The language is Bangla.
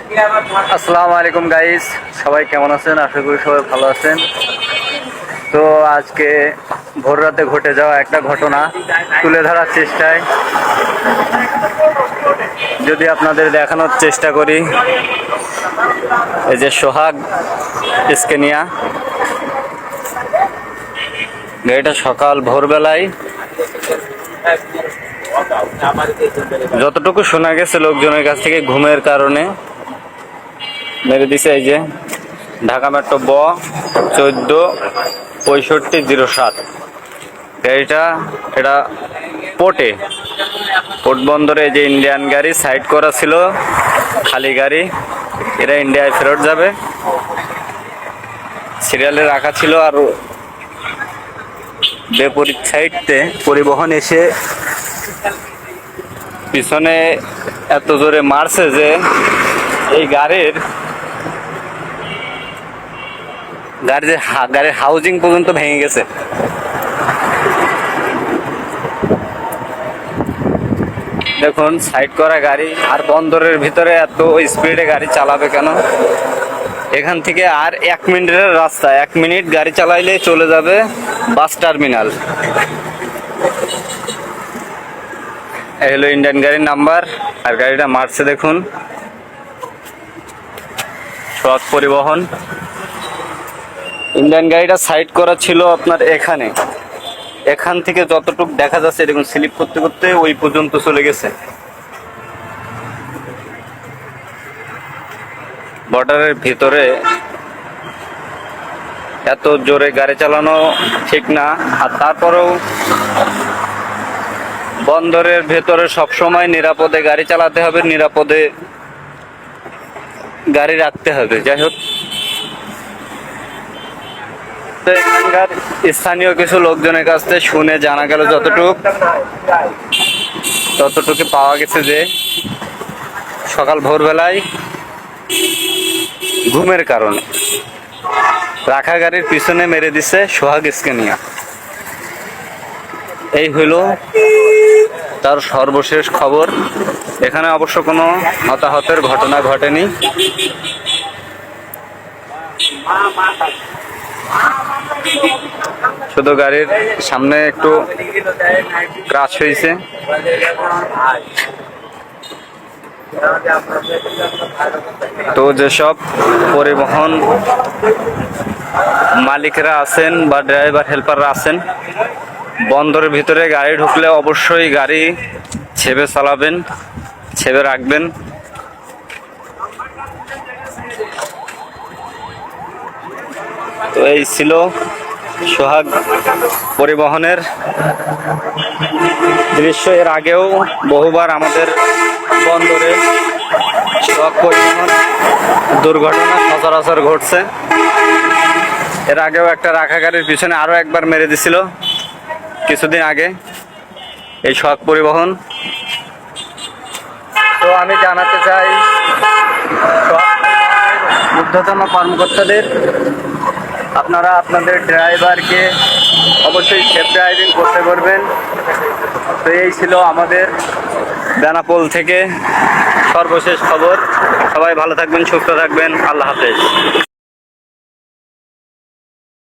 আসসালামু আলাইকুম গাইস, সবাই কেমন আছেন? আশা করি সবাই ভালো আছেন। তো আজকে ভোর রাতে ঘটে যাওয়া একটা ঘটনা তুলে ধরার চেষ্টায় যদি আপনাদের দেখানোর চেষ্টা করি। এই যে সোহাগ স্কেনিয়া গাড়িটা সকাল ভোরবেলায়, যতটুকু শোনা গেছে লোকজনের কাছ থেকে, ঘুমের কারণে মেরে দিছে। এই যে ঢাকা মেট্রো 146507 গাড়িটা, এটা পোর্ট বন্দরে যে ইন্ডিয়ান গাড়ি সাইড করা ছিল, খালি গাড়ি, এরা ইন্ডিয়ায় ফেরত যাবে, সিরিয়ালে রাখা ছিল। আর বিপরীত সাইডতে পরিবহন এসে পিছনে এত জোরে মারছে যে এই গাড়ির হাউজিং পর্যন্ত ভেঙে গেছে। দেখুন, সাইড করা গাড়ি, আর বন্দরের ভিতরে এত স্পিডে গাড়ি চালাবে কেন? এখান থেকে আর 1 মিনিটের রাস্তা, 1 মিনিট গাড়ি চালাইলে চলে যাবে বাস টার্মিনাল। এই হলো ইন্ডিয়ান গাড়ির নাম্বার, আর গাড়িটা মারছে দেখুন, সোহাগ পরিবহন। ইন্ডিয়ান গাড়িটা সাইড করা ছিল আপনার এখান থেকে যতটুকু দেখা যাচ্ছে, দেখুন স্লিপ করতে করতে ওই পর্যন্ত চলে গেছে। বর্ডারের ভিতরে এত জোরে গাড়ি চালানো ঠিক না। আর তারপরেও বন্দরের ভেতরে সবসময় নিরাপদে গাড়ি চালাতে হবে, নিরাপদে গাড়ি রাখতে হবে। যাই হোক, এখানকার স্থানীয় কিছু লোকজনের কাছ থেকে শুনে জানা গেল, ততটুকু পাওয়া গেছে যে সকাল ভোরবেলায় ঘুমের কারণে রাখা গাড়ির পিছনে মেরে দিছে সোহাগ স্কেনিয়া। এই হইল তার সর্বশেষ খবর। এখানে অবশ্য কোনো হতাহতের ঘটনা ঘটেনি। শুধু গাড়ির সামনে একটু ক্রাশ হয়েছে। তো যেসব পরিবহন মালিকরা আছেন বা ড্রাইভার হেল্পাররা আছেন, বন্দরের ভিতরে গাড়ি ঢুকলে অবশ্যই গাড়ি ছেড়ে চালাবেন, ছেড়ে রাখবেন। তো এই ছিল সোহাগ পরিবহনের দৃশ্য। এর আগেও বহুবার আমাদের বন্দরে সোহাগ পরিবহন দুর্ঘটনা সচরাচর ঘটছে। এর আগেও একটা রাখা গাড়ির পিছনে আরো একবার মেরে দিছিল কিছুদিন আগে এই সোহাগ পরিবহন। তো আমি জানাতে চাই ঊর্ধ্বতন কর্মকর্তাদের, আপনারা আপনাদের ড্রাইভারকে অবশ্যই সেফ ড্রাইভিং করতে পারবেন। তো এই ছিল আমাদের বেনাপোল থেকে সর্বশেষ খবর। সবাই ভালো থাকবেন, সুস্থ থাকবেন। আল্লাহ হাফেজ।